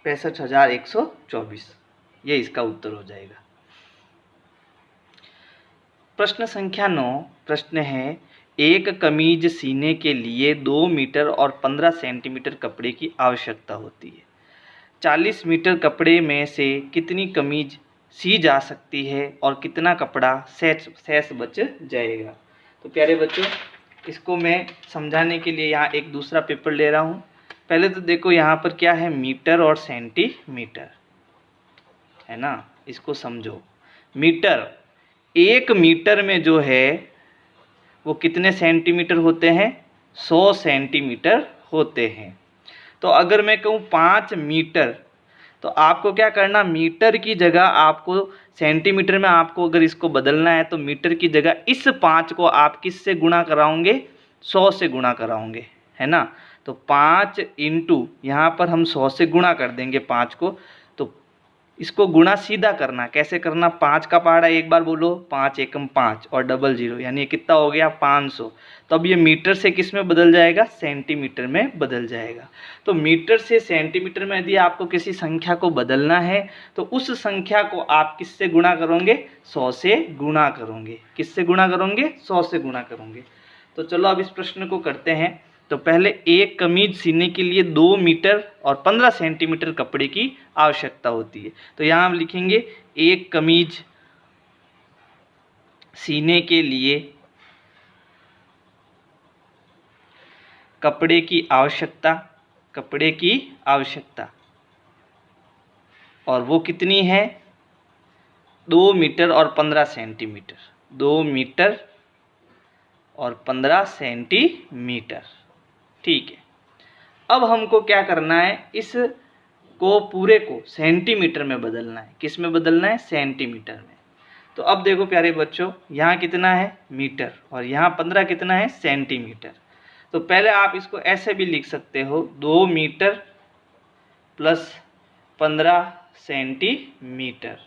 65,124 ये इसका उत्तर हो जाएगा। प्रश्न संख्या 9 प्रश्न है, एक कमीज सीने के लिए 2 मीटर और 15 सेंटीमीटर कपड़े की आवश्यकता होती है। 40 मीटर कपड़े में से कितनी कमीज सी जा सकती है और कितना कपड़ा शेष बच जाएगा? तो प्यारे बच्चों, इसको मैं समझाने के लिए यहाँ एक दूसरा पेपर ले रहा हूँ। पहले तो देखो यहाँ पर क्या है, मीटर और सेंटीमीटर है ना, इसको समझो। मीटर, 1 मीटर में जो है वो कितने सेंटीमीटर होते हैं, 100 सेंटीमीटर होते हैं। तो अगर मैं कहूँ 5 मीटर, तो आपको क्या करना, मीटर की जगह आपको सेंटीमीटर में आपको अगर इसको बदलना है तो मीटर की जगह इस 5 को आप किससे गुणा कराओगे, 100 से गुणा कराओगे, है ना। तो 5 इंटू यहाँ पर हम 100 से गुणा कर देंगे 5 को। तो इसको गुणा सीधा करना, कैसे करना, 5 का पहाड़ा एक बार बोलो, 5 एकम 5 और डबल 0, यानी कितना हो गया 500। तो अब ये मीटर से किस में बदल जाएगा, सेंटीमीटर में बदल जाएगा। तो मीटर से सेंटीमीटर में यदि आपको किसी संख्या को बदलना है तो उस संख्या को आप किससे गुणा करोगे, 100 से गुणा करोगे। किससे गुणा करोगे, 100 से गुणा करोगे। तो चलो अब इस प्रश्न को करते हैं। तो पहले एक कमीज सीने के लिए 2 मीटर और 15 सेंटीमीटर कपड़े की आवश्यकता होती है। तो यहाँ हम लिखेंगे एक कमीज सीने के लिए कपड़े की आवश्यकता, कपड़े की आवश्यकता, और वो कितनी है, 2 मीटर और 15 सेंटीमीटर, 2 मीटर और 15 सेंटीमीटर। ठीक है, अब हमको क्या करना है, इस को पूरे को सेंटीमीटर में बदलना है। किस में बदलना है, सेंटीमीटर में। तो अब देखो प्यारे बच्चों, यहाँ कितना है, मीटर, और यहाँ 15 कितना है, सेंटीमीटर। तो पहले आप इसको ऐसे भी लिख सकते हो, 2 मीटर प्लस 15 सेंटीमीटर,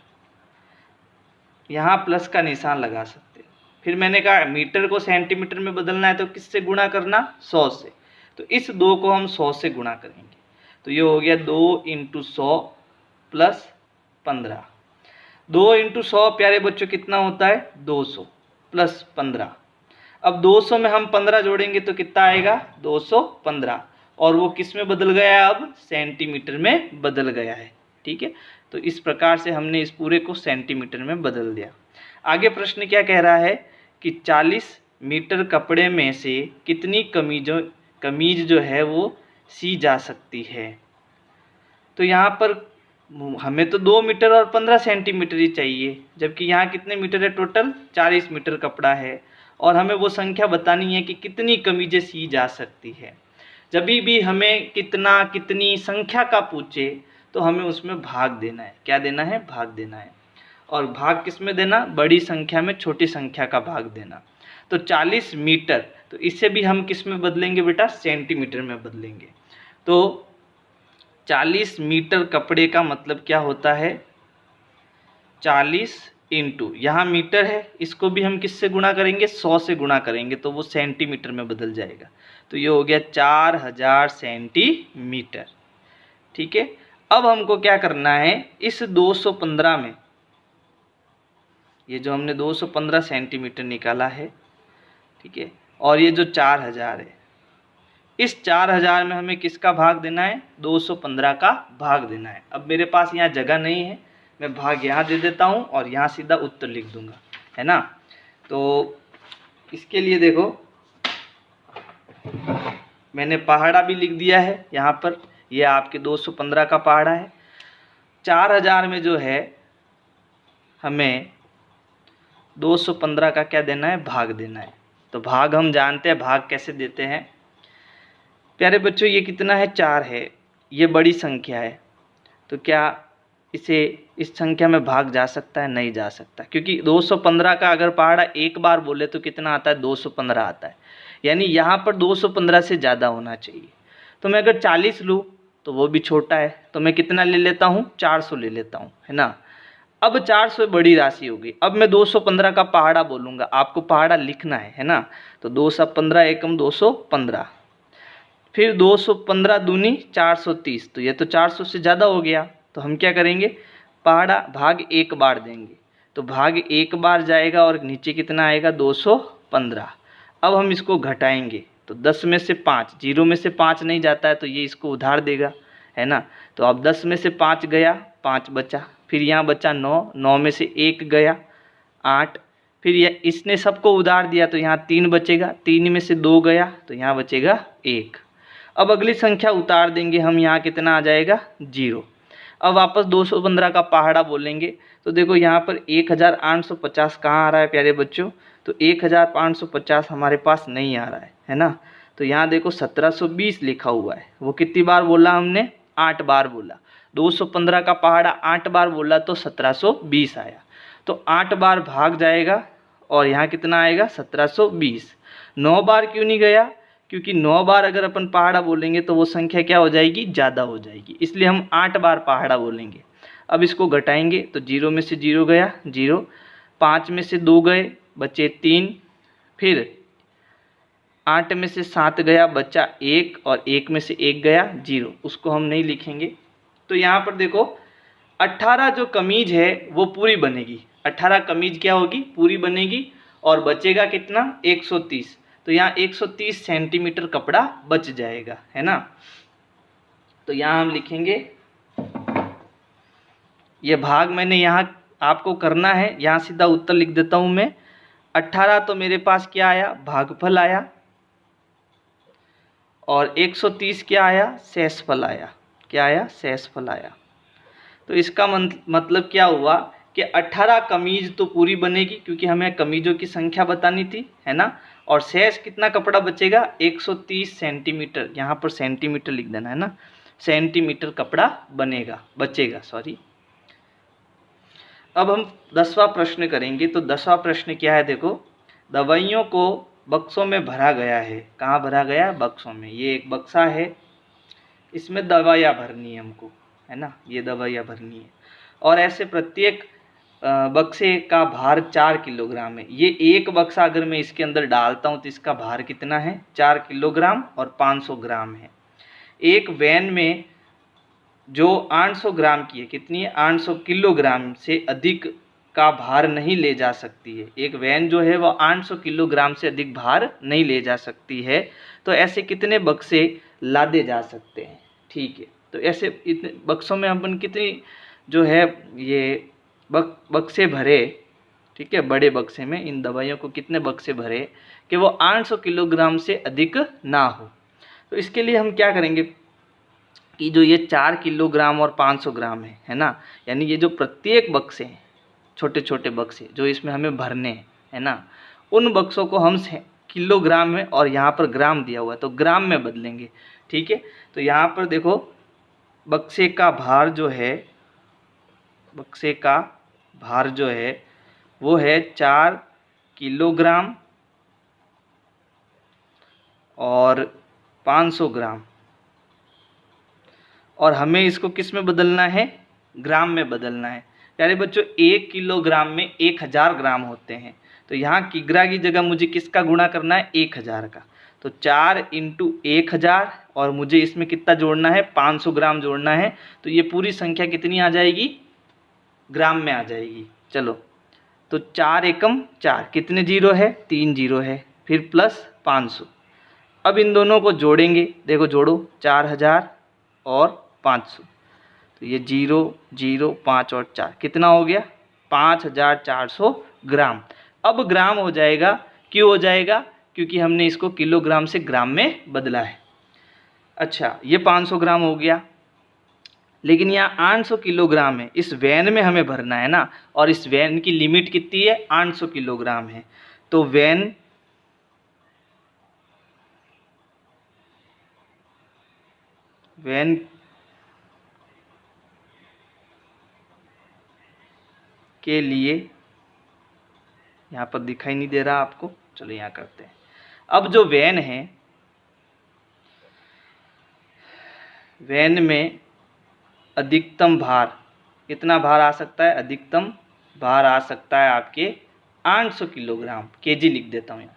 यहाँ प्लस का निशान लगा सकते हो। फिर मैंने कहा मीटर को सेंटीमीटर में बदलना है तो किससे गुणा करना, 100 से। तो इस 2 को हम 100 से गुणा करेंगे। तो ये हो गया 2 इंटू 100 प्लस 15। 2 इंटू 100 प्यारे बच्चों कितना होता है, 200 प्लस 15। अब 200 में हम 15 जोड़ेंगे तो कितना आएगा, 215, और वो किस में बदल गया है, अब सेंटीमीटर में बदल गया है। ठीक है, तो इस प्रकार से हमने इस पूरे को सेंटीमीटर में बदल दिया। आगे प्रश्न क्या कह रहा है कि 40 मीटर कपड़े में से कितनी कमीज जो है वो सी जा सकती है। तो यहाँ पर हमें तो 2 मीटर और 15 सेंटीमीटर ही चाहिए, जबकि यहाँ कितने मीटर है, टोटल 40 मीटर कपड़ा है, और हमें वो संख्या बतानी है कि कितनी कमीजें सी जा सकती है। जब भी हमें कितना कितनी संख्या का पूछे तो हमें उसमें भाग देना है। क्या देना है, भाग देना है। और भाग किस में देना, बड़ी संख्या में छोटी संख्या का भाग देना। तो 40 मीटर, तो इससे भी हम किस में बदलेंगे बेटा, सेंटीमीटर में बदलेंगे। तो 40 मीटर कपड़े का मतलब क्या होता है, 40 इंटू, यहाँ मीटर है, इसको भी हम किससे गुणा करेंगे, 100 से गुणा करेंगे, तो वो सेंटीमीटर में बदल जाएगा। तो ये हो गया 4000 सेंटीमीटर। ठीक है, अब हमको क्या करना है, इस 215 में, ये जो हमने 215 सेंटीमीटर निकाला है, ठीक है, और ये जो 4000 है, इस 4000 में हमें किसका भाग देना है, 215 का भाग देना है। अब मेरे पास यहाँ जगह नहीं है, मैं भाग यहाँ दे देता हूँ और यहाँ सीधा उत्तर लिख दूंगा, है ना। तो इसके लिए देखो मैंने पहाड़ा भी लिख दिया है यहाँ पर, ये आपके 215 का पहाड़ा है। 4000 में जो है हमें 215 का क्या देना है, भाग देना है। तो भाग हम जानते हैं, भाग कैसे देते हैं प्यारे बच्चों, ये कितना है, 4 है, ये बड़ी संख्या है। तो क्या इसे इस संख्या में भाग जा सकता है, नहीं जा सकता, क्योंकि 215 का अगर पहाड़ा एक बार बोले तो कितना आता है, 215 आता है, यानी यहाँ पर 215 से ज़्यादा होना चाहिए। तो मैं अगर 40 लूँ तो वो भी छोटा है, तो मैं कितना ले लेता हूँ, 400 ले लेता हूँ, है ना। अब 400 बड़ी राशि होगी, अब मैं 215 का पहाड़ा बोलूँगा, आपको पहाड़ा लिखना है ना। तो 215 एकम 215, फिर 215 दूनी 430, तो ये तो 400 से ज़्यादा हो गया। तो हम क्या करेंगे, पहाड़ा भाग एक बार देंगे, तो भाग एक बार जाएगा और नीचे कितना आएगा, 215। अब हम इसको घटाएंगे, तो 10 में से 5, 0 में से 5 नहीं जाता है, तो ये इसको उधार देगा, है ना। तो अब 10 में से 5 गया, 5 बचा, फिर यहाँ बचा 9, 9 में से 1 गया 8, फिर ये इसने सबको उधार दिया तो यहाँ 3 बचेगा, 3 में से 2 गया तो यहाँ बचेगा 1। अब अगली संख्या उतार देंगे हम, यहाँ कितना आ जाएगा 0। अब वापस 215 का पहाड़ा बोलेंगे तो देखो यहाँ पर 1850 कहाँ आ रहा है प्यारे बच्चों, तो 1550 हमारे पास नहीं आ रहा है ना। तो यहाँ देखो 1720 लिखा हुआ है, वो कितनी बार बोला हमने, 8 बार बोला। 215 का पहाड़ा 8 बार बोला तो 1720 आया, तो 8 बार भाग जाएगा और यहाँ कितना आएगा 1720। 9 बार क्यों नहीं गया, क्योंकि 9 बार अगर अपन पहाड़ा बोलेंगे तो वो संख्या क्या हो जाएगी, ज़्यादा हो जाएगी, इसलिए हम 8 बार पहाड़ा बोलेंगे। अब इसको घटाएंगे तो 0 में से 0 गया 0, 5 में से 2 गए बचे 3, फिर 8 में से 7 गया बचा 1 और 1 में से 1 गया 0, उसको हम नहीं लिखेंगे। तो यहाँ पर देखो 18 जो कमीज है वो पूरी बनेगी, 18 कमीज क्या होगी, पूरी बनेगी, और बचेगा कितना 130। तो यहाँ 130 सेंटीमीटर कपड़ा बच जाएगा, है ना। तो यहाँ हम लिखेंगे, ये भाग मैंने यहाँ आपको करना है, यहाँ सीधा उत्तर लिख देता हूँ मैं। 18 तो मेरे पास क्या आया, भागफल आया, और 130 क्या आया, शेषफल आया। क्या आया, शेषफल आया। तो इसका मतलब क्या हुआ कि 18 कमीज तो पूरी बनेगी क्योंकि हमें कमीजों की संख्या बतानी थी, है ना। और शेष कितना कपड़ा बचेगा, 130 सेंटीमीटर, यहाँ पर सेंटीमीटर लिख देना, है ना, सेंटीमीटर कपड़ा बचेगा। सॉरी। अब हम 10वां प्रश्न करेंगे। तो 10वां प्रश्न क्या है, देखो, दवाइयों को बक्सों में भरा गया है। कहाँ भरा गया, बक्सों में। ये एक बक्सा है, इसमें दवाइयाँ भरनी है हमको, है ना, ये दवाइयाँ भरनी है, और ऐसे प्रत्येक बक्से का भार 4 किलोग्राम है। ये एक बक्सा अगर मैं इसके अंदर डालता हूँ तो इसका भार कितना है, 4 किलोग्राम और 500 ग्राम है। एक वैन में जो 800 ग्राम की है, कितनी है, 800 किलोग्राम से अधिक का भार नहीं ले जा सकती है। एक वैन जो है वह 800 किलोग्राम से अधिक भार नहीं ले जा सकती है। तो ऐसे कितने बक्से लादे जा सकते हैं, ठीक है। तो ऐसे इतने बक्सों में अपन कितनी जो है ये बक्से भरे, ठीक है, बड़े बक्से में इन दवाइयों को कितने बक्से भरे कि वो 800 किलोग्राम से अधिक ना हो। तो इसके लिए हम क्या करेंगे कि जो ये 4 किलोग्राम और 500 ग्राम है ना, यानी ये जो प्रत्येक बक्से हैं, छोटे छोटे बक्से जो इसमें हमें भरने हैं, है ना, उन बक्सों को हम किलोग्राम में, और यहाँ पर ग्राम दिया हुआ है तो ग्राम में बदलेंगे, ठीक है। तो यहाँ पर देखो बक्से का भार जो है, बक्से का भार जो है वो है 4 किलोग्राम और 500 ग्राम, और हमें इसको किस में बदलना है, ग्राम में बदलना है। प्यारे बच्चों 1 किलोग्राम में 1000 ग्राम होते हैं, तो यहाँ किग्रा की जगह मुझे किसका गुणा करना है, 1000 का। तो 4 × 1000, और मुझे इसमें कितना जोड़ना है, 500 ग्राम जोड़ना है। तो ये पूरी संख्या कितनी आ जाएगी, ग्राम में आ जाएगी। चलो, तो 4 एकम 4, कितने जीरो है, 3 जीरो है, फिर प्लस 500। अब इन दोनों को जोड़ेंगे, देखो जोड़ो, 4000 और 500, तो ये 0 0 5 और 4 कितना हो गया, 5400 ग्राम। अब ग्राम हो जाएगा, क्यों हो जाएगा, क्योंकि हमने इसको किलोग्राम से ग्राम में बदला है। अच्छा, ये 500 ग्राम हो गया, लेकिन यहाँ 800 किलोग्राम है, इस वैन में हमें भरना है ना, और इस वैन की लिमिट कितनी है, 800 किलोग्राम है। तो वैन के लिए, यहाँ पर दिखाई नहीं दे रहा आपको, चलो यहाँ करते हैं। अब जो वैन है, वैन में अधिकतम भार, कितना भार आ सकता है, अधिकतम भार आ सकता है आपके 800 किलोग्राम, केजी लिख देता हूँ यहाँ।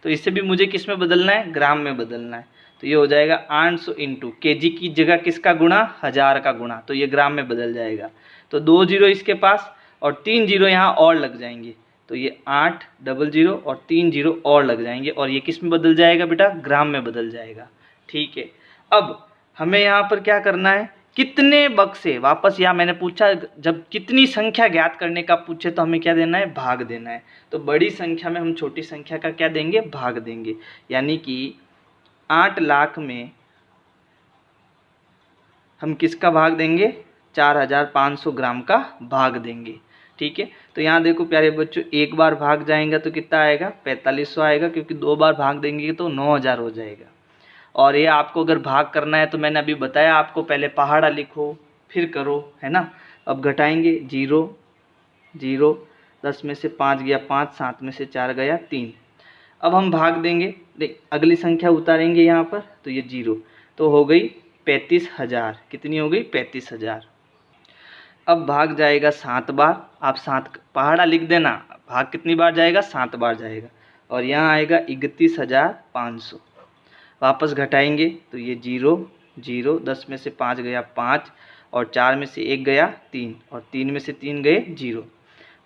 तो इससे भी मुझे किस में बदलना है, ग्राम में बदलना है। तो ये हो जाएगा 800 × केजी की जगह किसका गुणा, 1000 का गुणा, तो ये ग्राम में बदल जाएगा। तो 2 जीरो इसके पास और 3 जीरो यहाँ और लग जाएंगे, तो ये 800 और 3 जीरो और लग जाएंगे, और ये किस में बदल जाएगा बेटा, ग्राम में बदल जाएगा, ठीक है। अब हमें यहाँ पर क्या करना है, कितने बक्से, वापस यहाँ मैंने पूछा जब कितनी संख्या ज्ञात करने का पूछे तो हमें क्या देना है, भाग देना है। तो बड़ी संख्या में हम छोटी संख्या का क्या देंगे, भाग देंगे। यानी कि 8 लाख में हम किसका भाग देंगे, 4500 ग्राम का भाग देंगे। ठीक है, तो यहाँ देखो प्यारे बच्चों, एक बार भाग जाएगा तो कितना आएगा, 4500 आएगा, क्योंकि 2 बार भाग देंगे तो 9000 हो जाएगा। और ये आपको अगर भाग करना है तो मैंने अभी बताया आपको, पहले पहाड़ा लिखो फिर करो, है ना। अब घटाएंगे, 0 0, 10 में से 5 गया 5, 7 में से 4 गया 3। अब हम भाग देंगे, अगली संख्या उतारेंगे यहाँ पर, तो ये 0, तो हो गई 35,000। कितनी हो गई, 35,000। अब भाग जाएगा 7 बार, आप 7 पहाड़ा लिख देना, भाग कितनी बार जाएगा, 7 बार जाएगा। और यहाँ आएगा 31,500। वापस घटाएंगे तो ये 0 0, 10 में से 5 गया 5, और 4 में से 1 गया 3, और 3 में से 3 गए 0।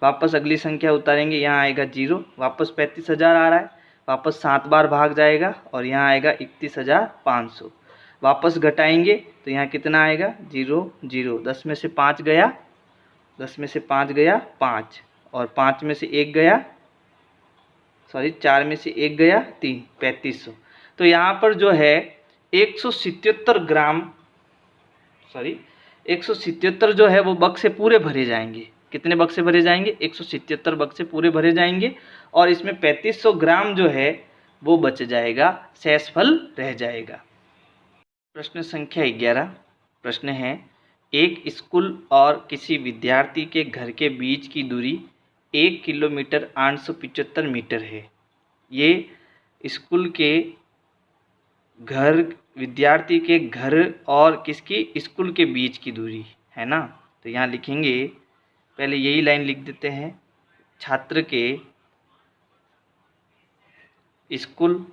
वापस अगली संख्या उतारेंगे, यहाँ आएगा 0, वापस 35,000 आ रहा है, वापस 7 बार भाग जाएगा, और यहाँ आएगा 31,500। वापस घटाएंगे तो यहाँ कितना आएगा, 0 0, 10 में से 5 गया 10 में से 5 गया 5, और 5 में से 1 गया, सॉरी 4 में से 1 गया 3, 3500। तो यहाँ पर जो है 177 ग्राम, सॉरी 177 जो है वो बक्से पूरे भरे जाएंगे। कितने बक्से भरे जाएंगे, 177 बक्से पूरे भरे जाएंगे, और इसमें 3500 ग्राम जो है वो बच जाएगा, शेषफल रह जाएगा। प्रश्न संख्या 11 प्रश्न है, एक स्कूल और किसी विद्यार्थी के घर के बीच की दूरी 1 किलोमीटर 875 मीटर है। ये स्कूल के घर, विद्यार्थी के घर और किसकी, स्कूल के बीच की दूरी है ना। तो यहाँ लिखेंगे, पहले यही लाइन लिख देते हैं, छात्र के स्कूल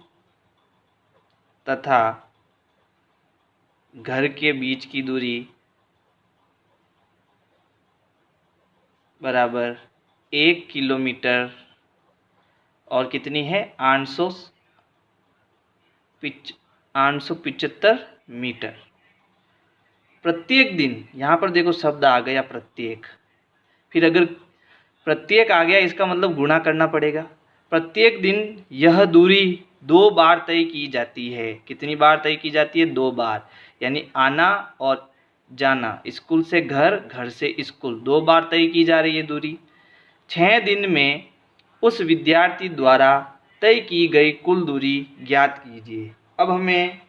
तथा घर के बीच की दूरी बराबर 1 किलोमीटर और कितनी है, 875 मीटर। प्रत्येक दिन, यहाँ पर देखो शब्द आ गया प्रत्येक, फिर अगर प्रत्येक आ गया इसका मतलब गुणा करना पड़ेगा। प्रत्येक दिन यह दूरी 2 बार तय की जाती है। कितनी बार तय की जाती है, 2 बार, यानी आना और जाना, स्कूल से घर, घर से स्कूल, 2 बार तय की जा रही है दूरी। 6 दिन में उस विद्यार्थी द्वारा तय की गई कुल दूरी ज्ञात कीजिए। अब हमें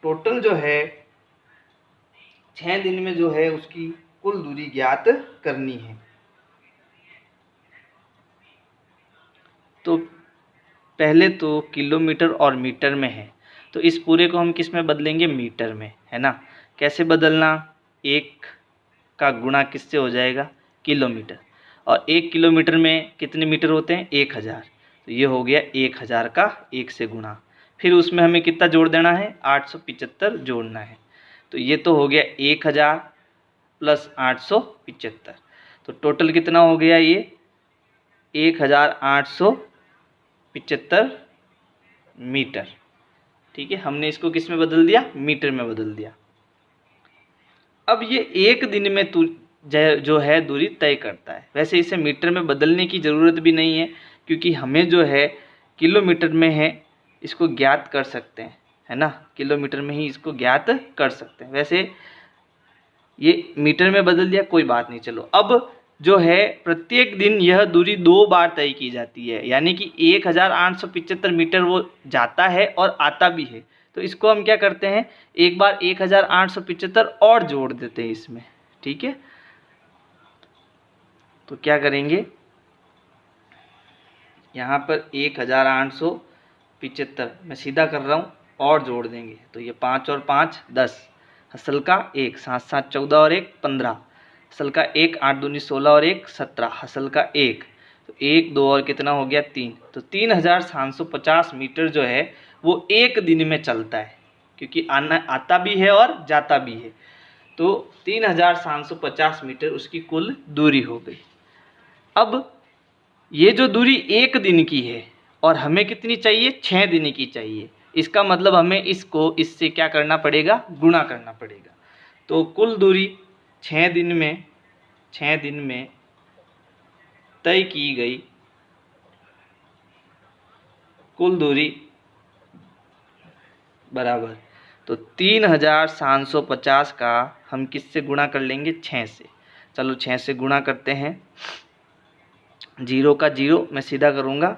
टोटल जो है 6 दिन में जो है उसकी कुल दूरी ज्ञात करनी है। तो पहले तो किलोमीटर और मीटर में है, तो इस पूरे को हम किस में बदलेंगे, मीटर में, है ना। कैसे बदलना, 1 का गुणा किससे हो जाएगा, किलोमीटर, और 1 किलोमीटर में कितने मीटर होते हैं, 1000, तो ये हो गया 1000 का 1 से गुणा, फिर उसमें हमें कितना जोड़ देना है, 875 जोड़ना है। तो ये तो हो गया 1000 प्लस 875, तो टोटल कितना हो गया, ये 1875 मीटर। ठीक है, हमने इसको किस में बदल दिया, मीटर में बदल दिया। अब ये 1 दिन में जो है दूरी तय करता है। वैसे इसे मीटर में बदलने की ज़रूरत भी नहीं है, क्योंकि हमें जो है किलोमीटर में है इसको ज्ञात कर सकते हैं, है ना, किलोमीटर में ही इसको ज्ञात कर सकते हैं। वैसे ये मीटर में बदल दिया, कोई बात नहीं। चलो, अब जो है प्रत्येक दिन यह दूरी 2 बार तय की जाती है, यानी कि 1875 मीटर वो जाता है और आता भी है। तो इसको हम क्या करते हैं, एक बार 1875 और जोड़ देते हैं इसमें। ठीक है, तो क्या करेंगे, यहाँ पर 1875 मैं सीधा कर रहा हूँ, और जोड़ देंगे, तो ये 5 और 5 10, हसल का 1, 7 7 14 और 1 15, हसल का 1, 8 दूनी 16 और 1 17, हसल का 1, तो 1 2 और कितना हो गया 3, तो 3750 मीटर जो है वो 1 दिन में चलता है, क्योंकि आता भी है और जाता भी है। तो 3750 मीटर उसकी कुल दूरी हो गई। अब ये जो दूरी 1 दिन की है और हमें कितनी चाहिए, 6 दिन की चाहिए, इसका मतलब हमें इसको इससे क्या करना पड़ेगा, गुणा करना पड़ेगा। तो कुल दूरी 6 दिन में तय की गई कुल दूरी बराबर, तो 3750 का हम किससे गुणा कर लेंगे? 6 से। चलो 6 से गुणा करते हैं। 0 का 0 मैं सीधा करूँगा,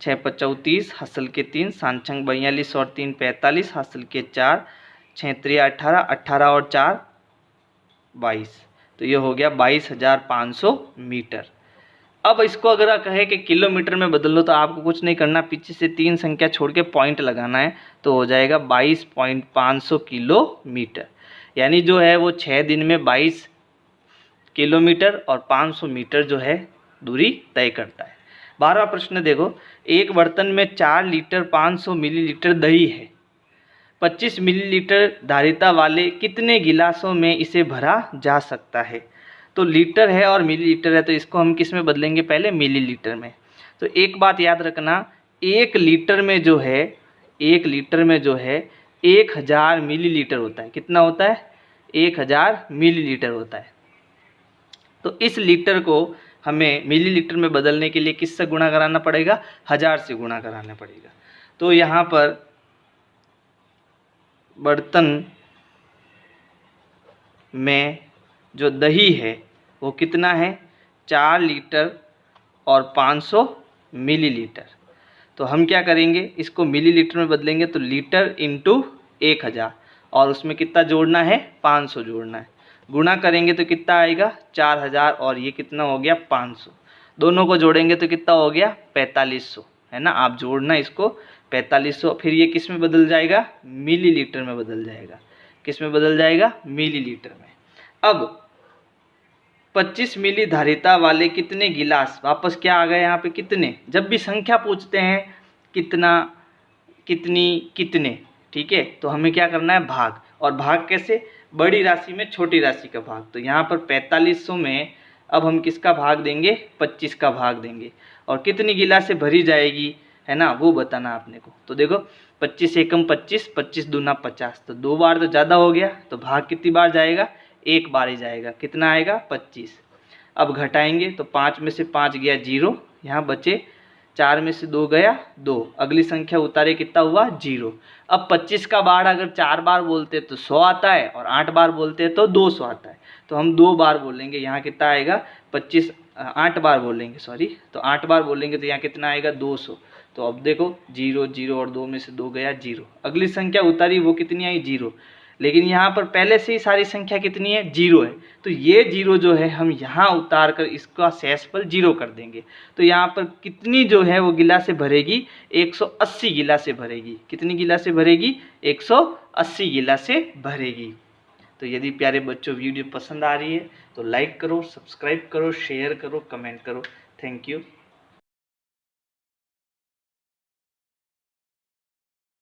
6 × 34, हासिल के 3, सांछंग 42 और 3 45, हासिल के 4, 6 × 3 18, 18 और 4 22, तो ये हो गया 22,500 मीटर। अब इसको अगर कहे कि किलोमीटर में बदल लो तो आपको कुछ नहीं करना, पीछे से 3 संख्या छोड़ के पॉइंट लगाना है, तो हो जाएगा 22,500 किलोमीटर। यानी जो है वो 6 दिन में 22 किलोमीटर और 500 मीटर जो है दूरी तय करता है। 12वां प्रश्न देखो, एक बर्तन में 4 लीटर 500 मिलीलीटर दही है, 25 मिलीलीटर धारिता वाले कितने गिलासों में इसे भरा जा सकता है? तो लीटर है और मिलीलीटर है, तो इसको हम किस में बदलेंगे? पहले मिलीलीटर में। तो एक बात याद रखना, 1 लीटर में जो है 1000 मिलीलीटर होता है। कितना होता है? 1000 मिलीलीटर होता है। तो इस लीटर को हमें मिलीलीटर में बदलने के लिए किससे गुणा कराना पड़ेगा? 1000 से गुणा कराना पड़ेगा। तो यहाँ पर बर्तन में जो दही है वो कितना है? 4 लीटर और 500 मिलीलीटर। तो हम क्या करेंगे, इसको मिलीलीटर में बदलेंगे, तो लीटर इंटू 1000 और उसमें कितना जोड़ना है? 500 जोड़ना है। गुणा करेंगे तो कितना आएगा? 4000 और ये कितना हो गया? 500। दोनों को जोड़ेंगे तो कितना हो गया? 4500, है ना। आप जोड़ना इसको 4500, फिर ये किस में बदल जाएगा? मिलीलीटर में बदल जाएगा। किस में बदल जाएगा? मिलीलीटर में। अब 25 मिली धारिता वाले कितने गिलास, वापस क्या आ गए यहाँ पे? कितने। जब भी संख्या पूछते हैं कितना, कितनी, कितने, ठीक है, तो हमें क्या करना है? भाग। और भाग कैसे? बड़ी राशि में छोटी राशि का भाग। तो यहाँ पर 4500 में अब हम किसका भाग देंगे? 25 का भाग देंगे। और कितनी गिलासें भरी जाएगी, है ना, वो बताना आपने को। तो देखो 25 एकम 25, 25 दूना 50, तो 2 बार तो ज़्यादा हो गया, तो भाग कितनी बार जाएगा? 1 बार ही जाएगा। कितना आएगा? 25। अब घटाएंगे तो 5 में से 5 गया 0, यहाँ बचे 4 में से 2 गया 2, अगली संख्या उतारे कितना हुआ? 0। अब 25 का बार अगर 4 बार बोलते तो 100 आता है और 8 बार बोलते तो 200 आता है। तो हम 2 बार बोलेंगे, यहाँ कितना आएगा? 25, 8 बार बोलेंगे, सॉरी, तो 8 बार बोलेंगे तो यहाँ कितना आएगा? 200। तो अब देखो 0 0 और 2 में से 2 गया 0, अगली संख्या उतारी वो कितनी आई? 0। लेकिन यहाँ पर पहले से ही सारी संख्या कितनी है? 0 है। तो ये 0 जो है हम यहाँ उतार कर इसका शेषफल 0 कर देंगे। तो यहाँ पर कितनी जो है वो गिलासें भरेगी? 180 गिलासें भरेगी। कितनी गिलासें भरेगी? 180 गिलासें भरेगी। तो यदि प्यारे बच्चों वीडियो पसंद आ रही है तो लाइक करो, सब्सक्राइब करो, शेयर करो, कमेंट करो। Thank you.